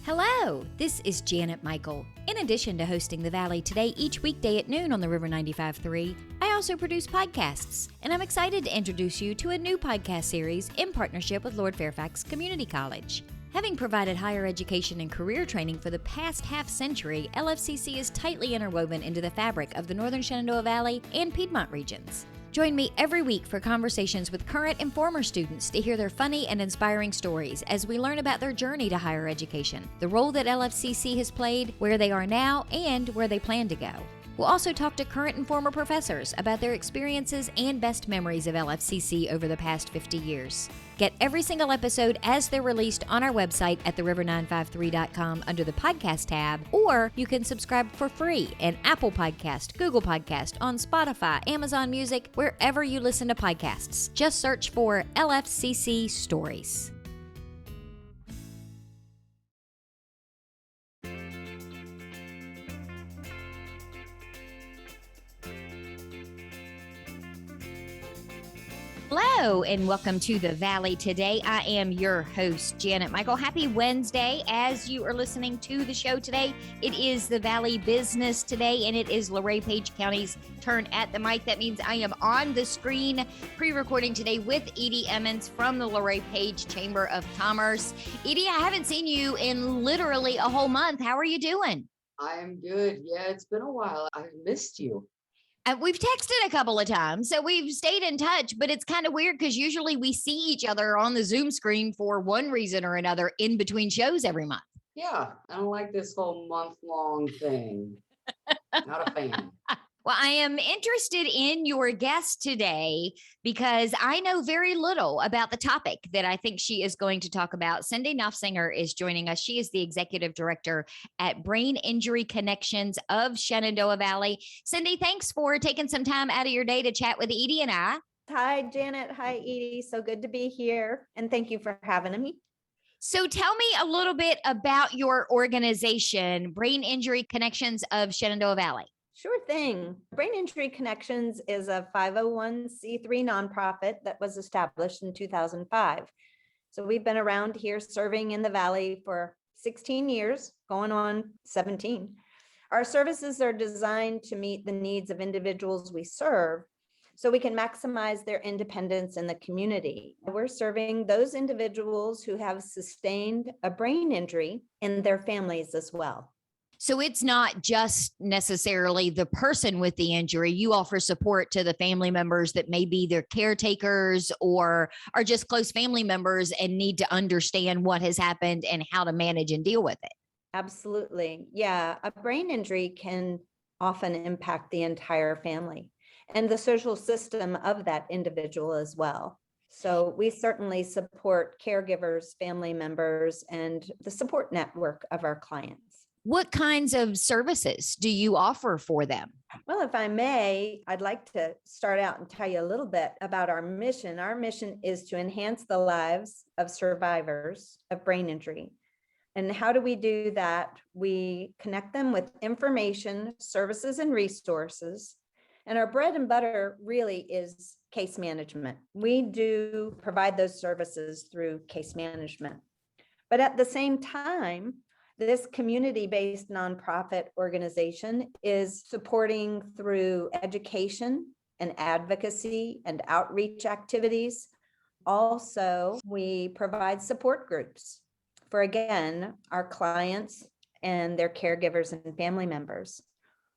Hello, this is Janet Michael. In addition to hosting The Valley Today each weekday at noon on the River 95.3, I also produce podcasts, and I'm excited to introduce you to a new podcast series in partnership with Lord Fairfax Community College. Having provided higher education and career training for the past half-century, LFCC is tightly interwoven into the fabric of the Northern Shenandoah Valley and Piedmont regions. Join me every week for conversations with current and former students to hear their funny and inspiring stories as we learn about their journey to higher education, the role that LFCC has played, where they are now, and where they plan to go. We'll also talk to current and former professors about their experiences and best memories of LFCC over the past 50 years. Get every single episode as they're released on our website at theriver953.com under the podcast tab, or you can subscribe for free in Apple Podcast, Google Podcast, on Spotify, Amazon Music, wherever you listen to podcasts. Just search for LFCC Stories. Hello, and welcome to The Valley Today. I am your host, Janet Michael. Happy Wednesday. As you are listening to the show today, it is the Valley Business Today, and it is Luray Page County's turn at the mic. That means I am on the screen pre-recording today with Edie Emmons from the Luray Page Chamber of Commerce. Edie, I haven't seen you in literally a whole month. How are you doing? I am good. Yeah, it's been a while. I've missed you. We've texted a couple of times, so we've stayed in touch, but it's kind of weird because usually we see each other on the Zoom screen for one reason or another in between shows every month. Yeah, I don't like this whole month-long thing. Not a fan. Well, I am interested in your guest today because I know very little about the topic that I think she is going to talk about. Cindy Knopfsinger is joining us. She is the executive director at Brain Injury Connections of Shenandoah Valley. Cindy, thanks for taking some time out of your day to chat with Edie and I. Hi, Janet. Hi, Edie. So good to be here. And thank you for having me. So tell me a little bit about your organization, Brain Injury Connections of Shenandoah Valley. Sure thing. Brain Injury Connections is a 501c3 nonprofit that was established in 2005. So we've been around here serving in the Valley for 16 years, going on 17. Our services are designed to meet the needs of individuals we serve so we can maximize their independence in the community. We're serving those individuals who have sustained a brain injury and their families as well. So it's not just necessarily the person with the injury. You offer support to the family members that may be their caretakers or are just close family members and need to understand what has happened and how to manage and deal with it. Absolutely. Yeah. A brain injury can often impact the entire family and the social system of that individual as well. So we certainly support caregivers, family members, and the support network of our clients. What kinds of services do you offer for them? Well, if I may, I'd like to start out and tell you a little bit about our mission. Our mission is to enhance the lives of survivors of brain injury. And how do we do that? We connect them with information, services, and resources. And our bread and butter really is case management. We do provide those services through case management. But at the same time, this community-based nonprofit organization is supporting through education and advocacy and outreach activities. Also, we provide support groups for, again, our clients and their caregivers and family members.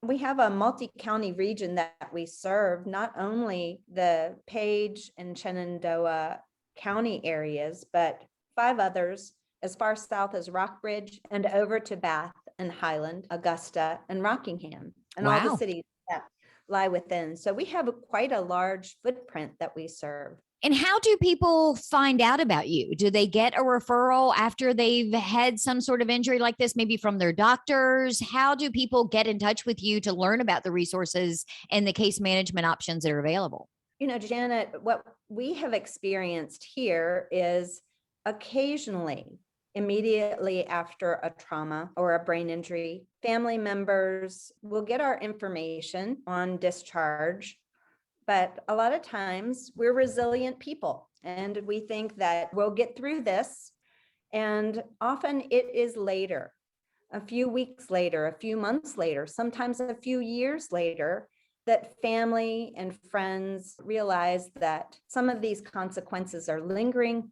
We have a multi-county region that we serve, not only the Page and Shenandoah County areas, but 5 others as far south as Rockbridge and over to Bath and Highland, Augusta, and Rockingham, and all the cities that lie within. So we have quite a large footprint that we serve. And how do people find out about you? Do they get a referral after they've had some sort of injury like this, maybe from their doctors? How do people get in touch with you to learn about the resources and the case management options that are available? You know, Janet, what we have experienced here is occasionally, immediately after a trauma or a brain injury, family members will get our information on discharge. But a lot of times we're resilient people and we think that we'll get through this And often it is later, a few weeks later, a few months later, sometimes a few years later, that family and friends realize that some of these consequences are lingering,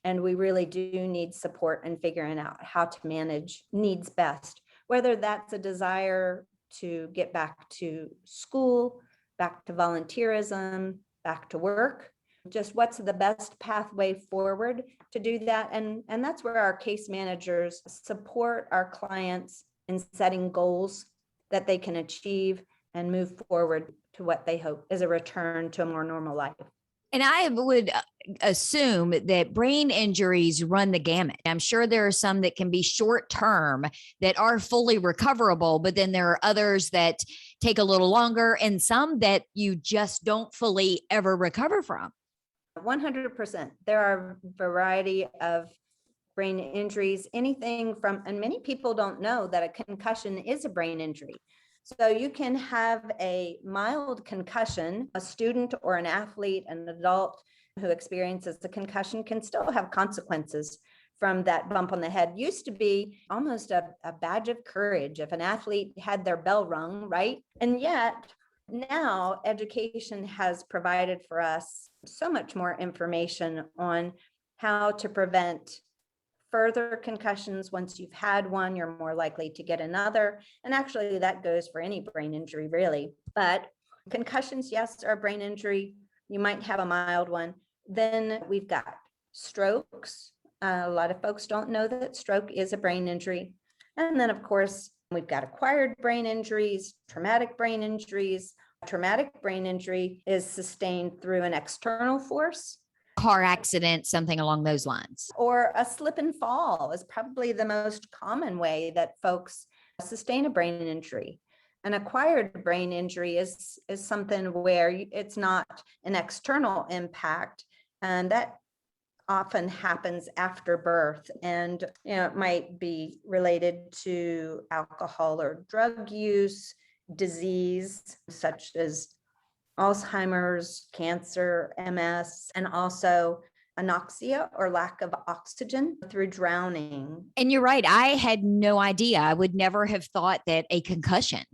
and we really do need support in figuring out how to manage needs best, whether that's a desire to get back to school, back to volunteerism, back to work, just what's the best pathway forward to do that. And that's where our case managers support our clients in setting goals that they can achieve and move forward to what they hope is a return to a more normal life. And I would assume that brain injuries run the gamut. I'm sure there are some that can be short term that are fully recoverable, but then there are others that take a little longer and some that you just don't fully ever recover from. 100%. There are a variety of brain injuries, anything from, and many people don't know that a concussion is a brain injury. So you can have a mild concussion, a student or an athlete, an adult who experiences the concussion can still have consequences from that bump on the head. Used to be almost a badge of courage if an athlete had their bell rung, right? And yet now education has provided for us so much more information on how to prevent further concussions. Once you've had one, you're more likely to get another. And actually that goes for any brain injury really. But concussions, yes, are a brain injury. You might have a mild one. Then we've got strokes. A lot of folks don't know that stroke is a brain injury. And then of course, we've got acquired brain injuries, traumatic brain injuries. Traumatic brain injury is sustained through an external force. Car accident, something along those lines. Or a slip and fall is probably the most common way that folks sustain a brain injury. An acquired brain injury is something where it's not an external impact, and that often happens after birth. And it might be related to alcohol or drug use, disease such as Alzheimer's, cancer, MS, and also anoxia or lack of oxygen through drowning. And you're right. I had no idea. I would never have thought that a concussion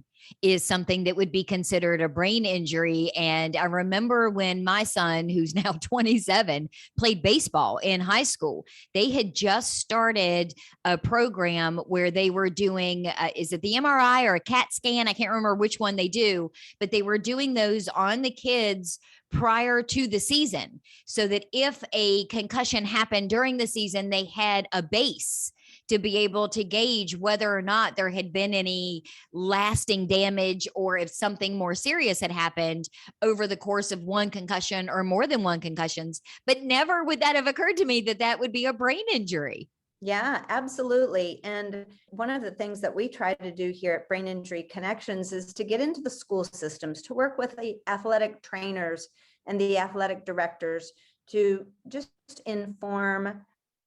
is something that would be considered a brain injury. And I remember when my son, who's now 27, played baseball in high school, they had just started a program where they were doing, is it the MRI or a CAT scan? I can't remember which one they do, but they were doing those on the kids prior to the season so that if a concussion happened during the season, they had a base to be able to gauge whether or not there had been any lasting damage or if something more serious had happened over the course of one concussion or more than one concussions. But never would that have occurred to me that that would be a brain injury. Yeah, absolutely. And one of the things that we try to do here at Brain Injury Connections is to get into the school systems, to work with the athletic trainers and the athletic directors to just inform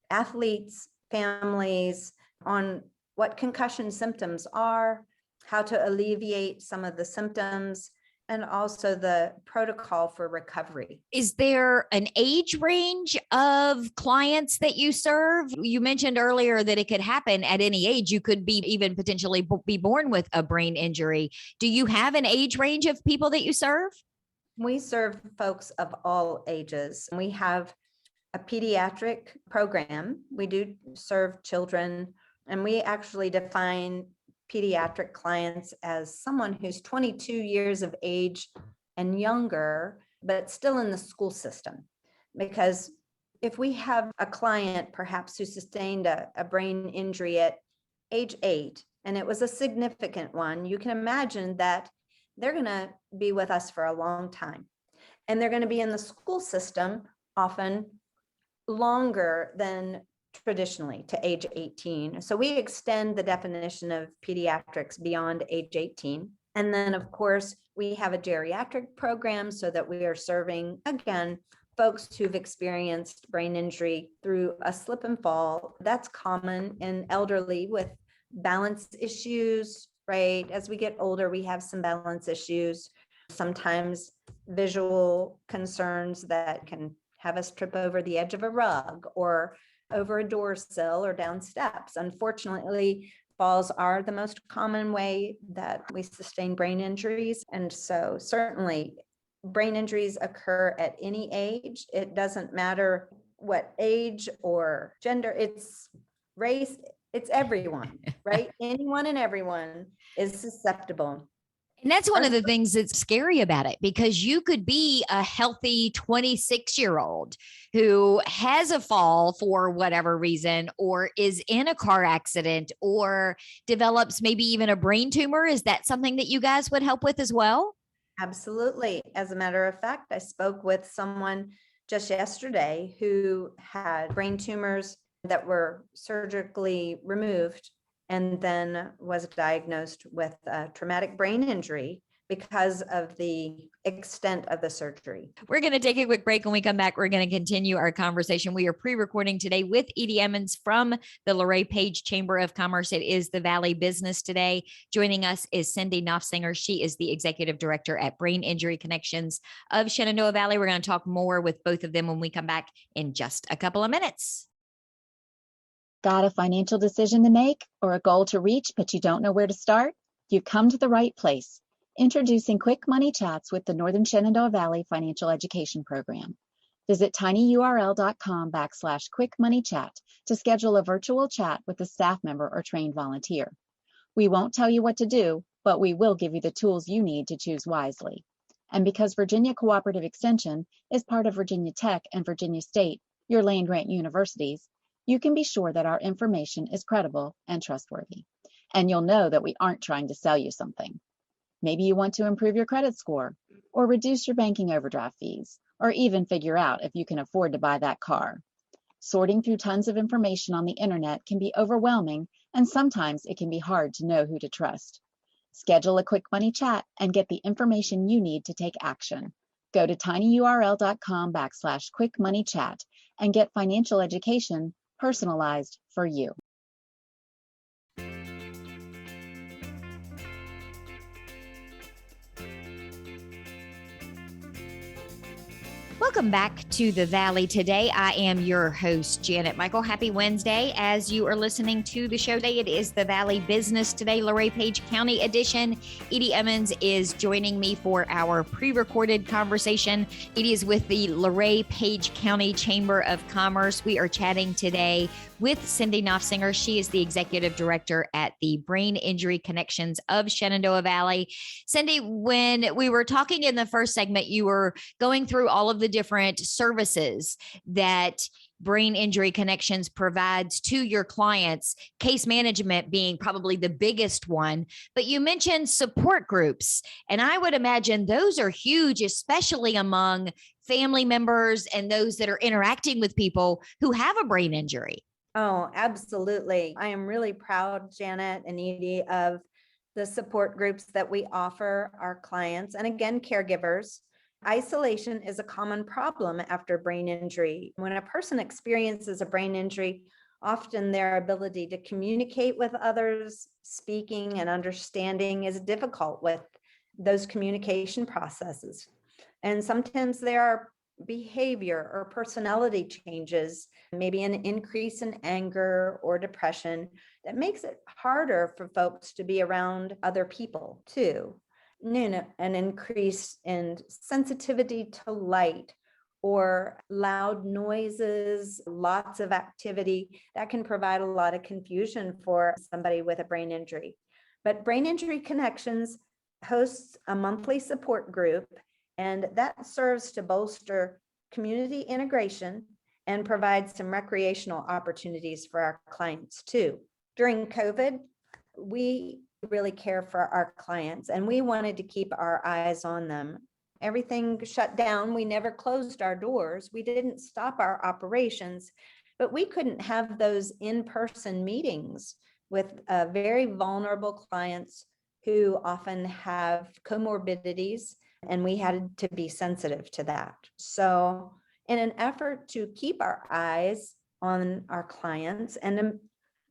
athletes, families on what concussion symptoms are, how to alleviate some of the symptoms, and also the protocol for recovery. Is there an age range of clients that you serve? You mentioned earlier that it could happen at any age. You could be even potentially be born with a brain injury. Do you have an age range of people that you serve? We serve folks of all ages. We have a pediatric program. We do serve children, and we actually define pediatric clients as someone who's 22 years of age and younger, but still in the school system. Because if we have a client perhaps who sustained a brain injury at age 8, and it was a significant one, you can imagine that they're going to be with us for a long time. And they're going to be in the school system often longer than traditionally to age 18. So we extend the definition of pediatrics beyond age 18. And then of course, we have a geriatric program so that we are serving, again, folks who've experienced brain injury through a slip and fall. That's common in elderly with balance issues, right? As we get older, we have some balance issues, sometimes visual concerns that can have us trip over the edge of a rug, or over a door sill or down steps. Unfortunately, falls are the most common way that we sustain brain injuries. And so certainly brain injuries occur at any age. It doesn't matter what age or gender, it's race, it's everyone, right? Anyone and everyone is susceptible. And that's one of the things that's scary about it, because you could be a healthy 26-year-old who has a fall for whatever reason, or is in a car accident, or develops maybe even a brain tumor. Is that something that you guys would help with as well? Absolutely. As a matter of fact, I spoke with someone just yesterday who had brain tumors that were surgically removed and then was diagnosed with a traumatic brain injury because of the extent of the surgery. We're going to take a quick break. When we come back, we're going to continue our conversation. We are pre-recording today with Edie Emmons from the Luray Page Chamber of Commerce. It is the Valley Business Today. Joining us is Cindy Knopfsinger. She is the Executive Director at Brain Injury Connections of Shenandoah Valley. We're going to talk more with both of them when we come back in just a couple of minutes. Got a financial decision to make or a goal to reach, but you don't know where to start? You've come to the right place. Introducing Quick Money Chats with the Northern Shenandoah Valley Financial Education Program. Visit tinyurl.com/quickmoneychat to schedule a virtual chat with a staff member or trained volunteer. We won't tell you what to do, but we will give you the tools you need to choose wisely. And because Virginia Cooperative Extension is part of Virginia Tech and Virginia State, your land-grant universities, you can be sure that our information is credible and trustworthy. And you'll know that we aren't trying to sell you something. Maybe you want to improve your credit score, or reduce your banking overdraft fees, or even figure out if you can afford to buy that car. Sorting through tons of information on the internet can be overwhelming, and sometimes it can be hard to know who to trust. Schedule a Quick Money Chat and get the information you need to take action. Go to tinyurl.com/quickmoneychat and get financial education personalized for you. Welcome back to the Valley today. I am your host, Janet Michael. Happy Wednesday. As you are listening to the show today, it is the Valley Business Today, Luray Page County edition. Edie Emmons is joining me for our pre-recorded conversation. Edie is with the Luray Page County Chamber of Commerce. We are chatting today with Cindy Knopfsinger. She is the Executive Director at the Brain Injury Connections of Shenandoah Valley. Cindy, when we were talking in the first segment, you were going through all of the different services that Brain Injury Connections provides to your clients, case management being probably the biggest one, but you mentioned support groups. And I would imagine those are huge, especially among family members and those that are interacting with people who have a brain injury. Oh, absolutely. I am really proud, Janet and Edie, of the support groups that we offer our clients and again, caregivers. Isolation is a common problem after brain injury. When a person experiences a brain injury, often their ability to communicate with others, speaking and understanding is difficult with those communication processes. And sometimes there are behavior or personality changes, maybe an increase in anger or depression that makes it harder for folks to be around other people too. An increase in sensitivity to light or loud noises, lots of activity that can provide a lot of confusion for somebody with a brain injury. But Brain Injury Connections hosts a monthly support group, and that serves to bolster community integration and provide some recreational opportunities for our clients too. During COVID, we really care for our clients and we wanted to keep our eyes on them. Everything shut down. We never closed our doors. We didn't stop our operations, but we couldn't have those in-person meetings with very vulnerable clients who often have comorbidities, and we had to be sensitive to that. So in an effort to keep our eyes on our clients and to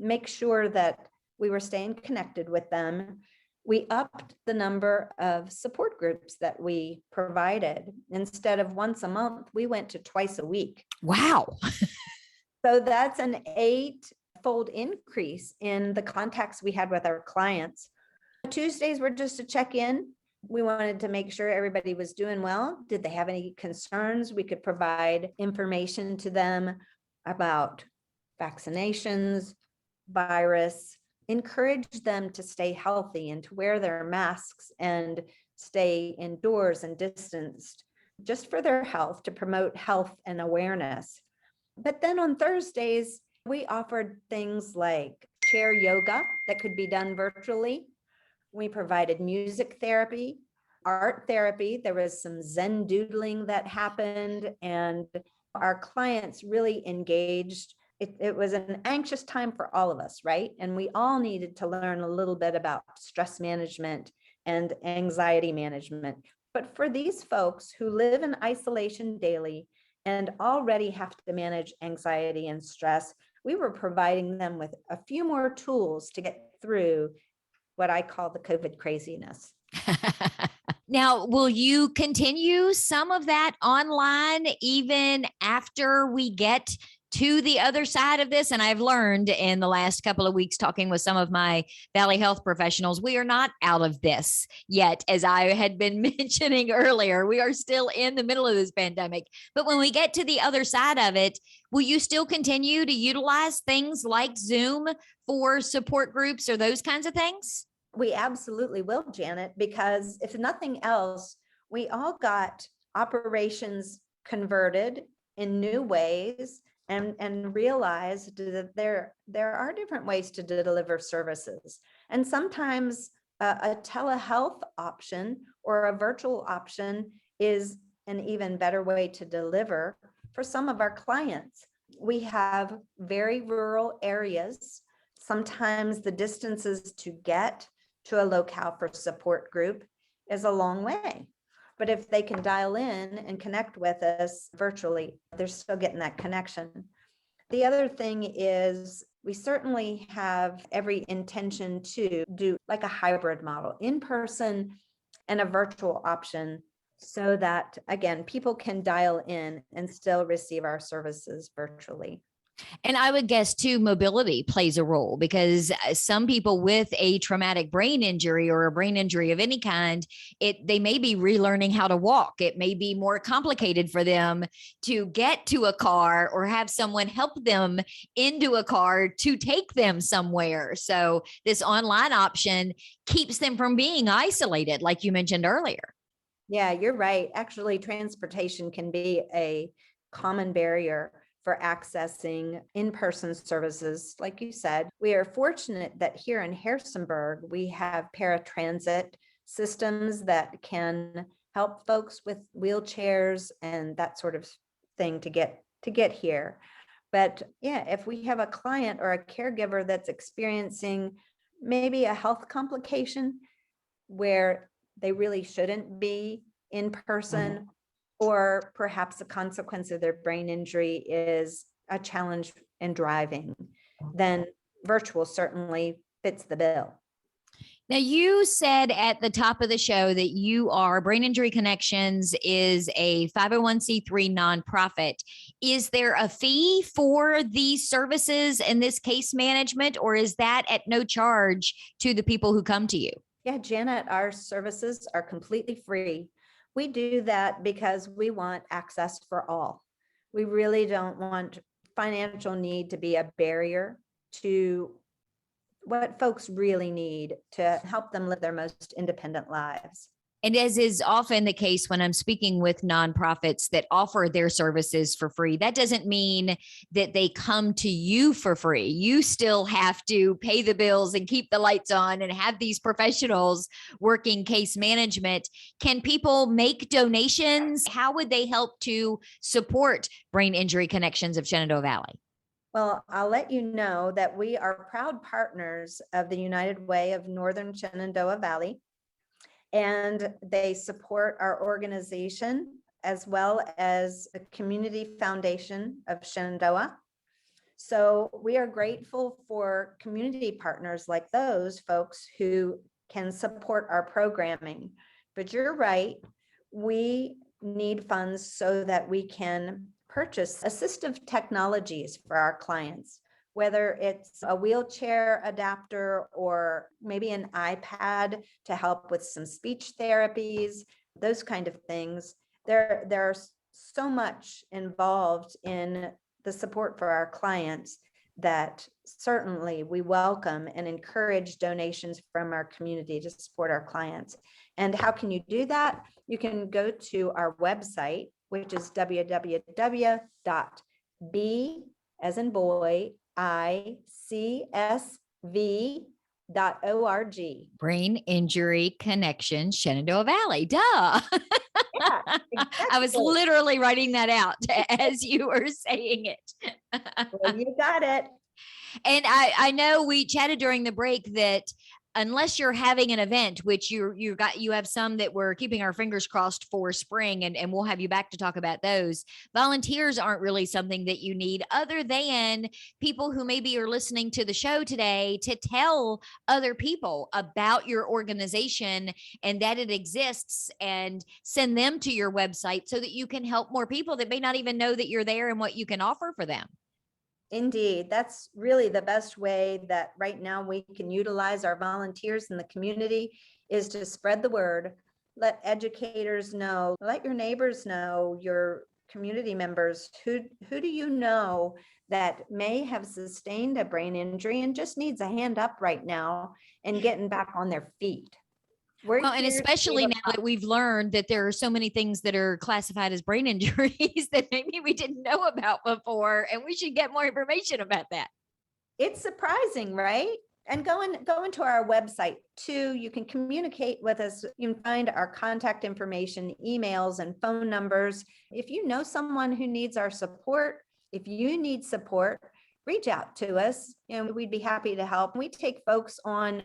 make sure that we were staying connected with them, we upped the number of support groups that we provided. Instead of once a month, we went to twice a week. Wow. So that's an 8-fold increase in the contacts we had with our clients. Tuesdays were just to check in. We wanted to make sure everybody was doing well. Did they have any concerns? We could provide information to them about vaccinations, virus, encourage them to stay healthy and to wear their masks and stay indoors and distanced, just for their health, to promote health and awareness. But then on Thursdays, we offered things like chair yoga that could be done virtually. We provided music therapy, art therapy. There was some Zen doodling that happened, and our clients really engaged. It was an anxious time for all of us, right? And we all needed to learn a little bit about stress management and anxiety management. But for these folks who live in isolation daily and already have to manage anxiety and stress, we were providing them with a few more tools to get through what I call the COVID craziness. Now, will you continue some of that online even after we get to the other side of this? And I've learned in the last couple of weeks talking with some of my Valley Health professionals, we are not out of this yet. As I had been mentioning earlier, we are still in the middle of this pandemic. But when we get to the other side of it, will you still continue to utilize things like Zoom for support groups or those kinds of things? We absolutely will, Janet, because if nothing else, we all got operations converted in new ways and realized that there are different ways to deliver services. And sometimes a telehealth option or a virtual option is an even better way to deliver for some of our clients. We have very rural areas. Sometimes the distances to get to a locale for support group is a long way. But if they can dial in and connect with us virtually, they're still getting that connection. The other thing is we certainly have every intention to do like a hybrid model, in person and a virtual option, so that, again, people can dial in and still receive our services virtually. And I would guess too, mobility plays a role, because some people with a traumatic brain injury or a brain injury of any kind, they may be relearning how to walk. It may be more complicated for them to get to a car or have someone help them into a car to take them somewhere. So this online option keeps them from being isolated, like you mentioned earlier. Yeah, you're right. Actually, transportation can be a common barrier for accessing in-person services. Like you said, we are fortunate that here in Harrisonburg, we have paratransit systems that can help folks with wheelchairs and that sort of thing to get here. But yeah, if we have a client or a caregiver that's experiencing maybe a health complication where they really shouldn't be in person, or perhaps a consequence of their brain injury is a challenge in driving, then virtual certainly fits the bill. Now, you said at the top of the show that you are Brain Injury Connections is a 501c3 nonprofit. Is there a fee for these services and this case management, or is that at no charge to the people who come to you? Yeah, Janet, our services are completely free. We do that because we want access for all. We really don't want financial need to be a barrier to what folks really need to help them live their most independent lives. And as is often the case when I'm speaking with nonprofits that offer their services for free, that doesn't mean that they come to you for free. You still have to pay the bills and keep the lights on and have these professionals working case management. Can people make donations? How would they help to support Brain Injury Connections of Shenandoah Valley? Well, I'll let you know that we are proud partners of the United Way of Northern Shenandoah Valley, and they support our organization as well as the Community Foundation of Shenandoah. So we are grateful for community partners like those folks who can support our programming. But you're right, we need funds so that we can purchase assistive technologies for our clients, whether it's a wheelchair adapter or maybe an iPad to help with some speech therapies, those kind of things. There's so much involved in the support for our clients that certainly we welcome and encourage donations from our community to support our clients. And how can you do that? You can go to our website, which is www.b as in boy, icsv.org. Brain Injury Connection, Shenandoah Valley. Duh. Yeah, I was exactly. literally writing that out as you were saying it. Well, you got it. And I know we chatted during the break that unless you're having an event, which you have some that we're keeping our fingers crossed for spring, and we'll have you back to talk about those. Volunteers aren't really something that you need, other than people who maybe are listening to the show today to tell other people about your organization and that it exists, and send them to your website so that you can help more people that may not even know that you're there and what you can offer for them. Indeed, that's really the best way that right now we can utilize our volunteers in the community, is to spread the word, let educators know, let your neighbors know, your community members, who do you know that may have sustained a brain injury and just needs a hand up right now and getting back on their feet. Well, and especially now that we've learned that there are so many things that are classified as brain injuries that maybe we didn't know about before, and we should get more information about that. It's surprising, right? And go into our website too. You can communicate with us. You can find our contact information, emails, and phone numbers. If you know someone who needs our support, if you need support, reach out to us. We'd be happy to help. We take folks on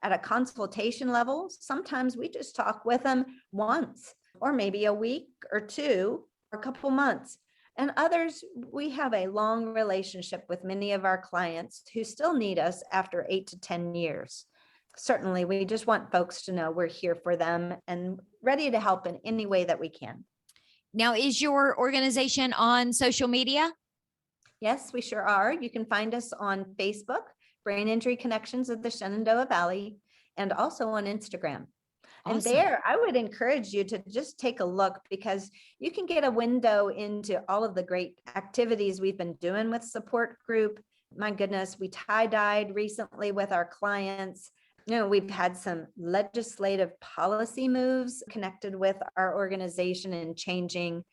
at a consultation level. Sometimes we just talk with them once, or maybe a week or two, or a couple months. And others, we have a long relationship with many of our clients who still need us after 8 to 10 years. Certainly, we just want folks to know we're here for them and ready to help in any way that we can. Now, is your organization on social media? Yes, we sure are. You can find us on Facebook, Brain Injury Connections of the Shenandoah Valley, and also on Instagram. Awesome. And there, I would encourage you to just take a look, because you can get a window into all of the great activities we've been doing with support group. My goodness, we tie-dyed recently with our clients. We've had some legislative policy moves connected with our organization and changing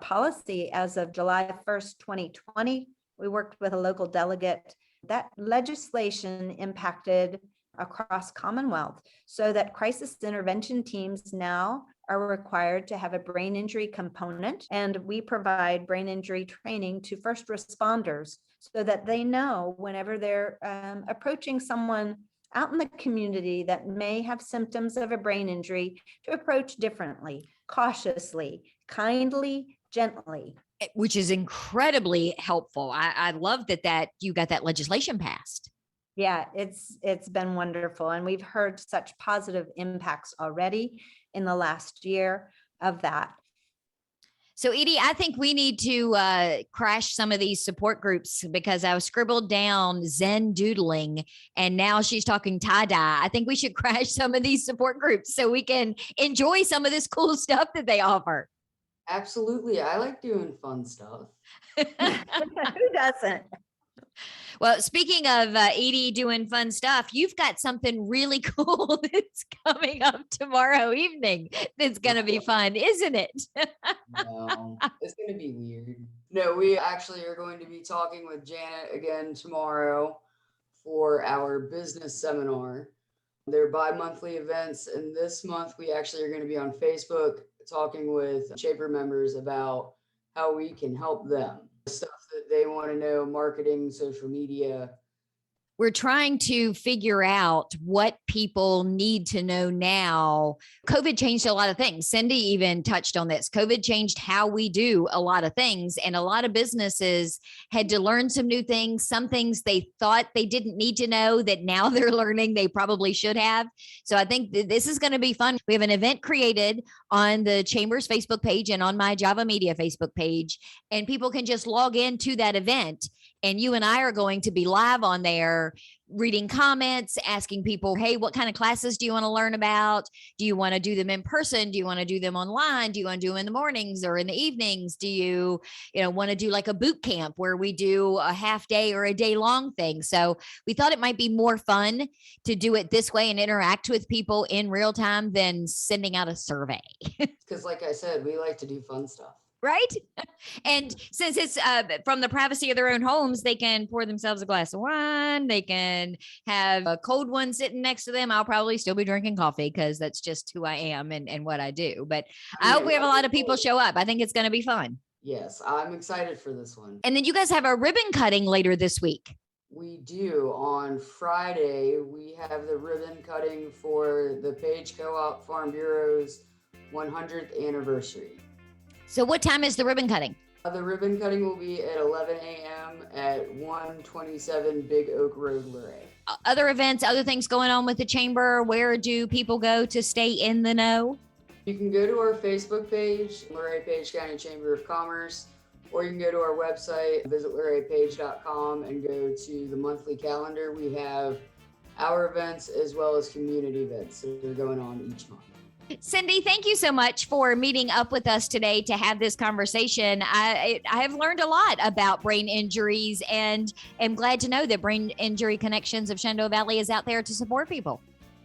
policy as of July 1st, 2020. We worked with a local delegate. That legislation impacted across Commonwealth, so that crisis intervention teams now are required to have a brain injury component, and we provide brain injury training to first responders so that they know whenever they're approaching someone out in the community that may have symptoms of a brain injury, to approach differently, cautiously, kindly, gently. Which is incredibly helpful. I love that you got that legislation passed. Yeah, it's been wonderful. And we've heard such positive impacts already in the last year of that. So Edie, I think we need to crash some of these support groups, because I was scribbled down Zen doodling and now she's talking tie-dye. I think we should crash some of these support groups so we can enjoy some of this cool stuff that they offer. Absolutely. I like doing fun stuff. Who doesn't? Well, speaking of Edie doing fun stuff, you've got something really cool that's coming up tomorrow evening that's going to be fun, isn't it? No, it's going to be weird. No, we actually are going to be talking with Janet again tomorrow for our business seminar. They're bi-monthly events, and this month we actually are going to be on Facebook talking with Shaper members about how we can help them. Stuff that they want to know, marketing, social media, We're trying to figure out what people need to know now. COVID changed a lot of things. Cindy even touched on this. COVID changed how we do a lot of things, and a lot of businesses had to learn some new things, some things they thought they didn't need to know that now they're learning they probably should have. So I think this is going to be fun. We have an event created on the Chamber's Facebook page and on my Java Media Facebook page, and people can just log into that event. And you and I are going to be live on there reading comments, asking people, hey, what kind of classes do you want to learn about? Do you want to do them in person? Do you want to do them online? Do you want to do them in the mornings or in the evenings? Do you want to do like a boot camp where we do a half day or a day long thing? So we thought it might be more fun to do it this way and interact with people in real time than sending out a survey. Because like I said, we like to do fun stuff. Right. And since it's from the privacy of their own homes, they can pour themselves a glass of wine. They can have a cold one sitting next to them. I'll probably still be drinking coffee because that's just who I am and what I do. But I hope we have a lot of people show up. I think it's going to be fun. Yes, I'm excited for this one. And then you guys have a ribbon cutting later this week. We do. On Friday, we have the ribbon cutting for the Page Co-op Farm Bureau's 100th anniversary. So what time is the ribbon cutting? The ribbon cutting will be at 11 a.m. at 127 Big Oak Road, Luray. Other events, other things going on with the chamber, where do people go to stay in the know? You can go to our Facebook page, Luray Page County Chamber of Commerce, or you can go to our website, visit luraypage.com, and go to the monthly calendar. We have our events as well as community events that are going on each month. Cindy, thank you so much for meeting up with us today to have this conversation. I have learned a lot about brain injuries and am glad to know that Brain Injury Connections of Shenandoah Valley is out there to support people.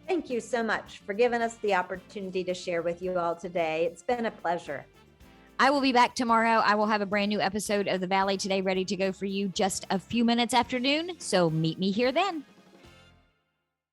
Thank you so much for giving us the opportunity to share with you all today. It's been a pleasure. I will be back tomorrow. I will have a brand new episode of The Valley Today ready to go for you just a few minutes after noon. So meet me here then.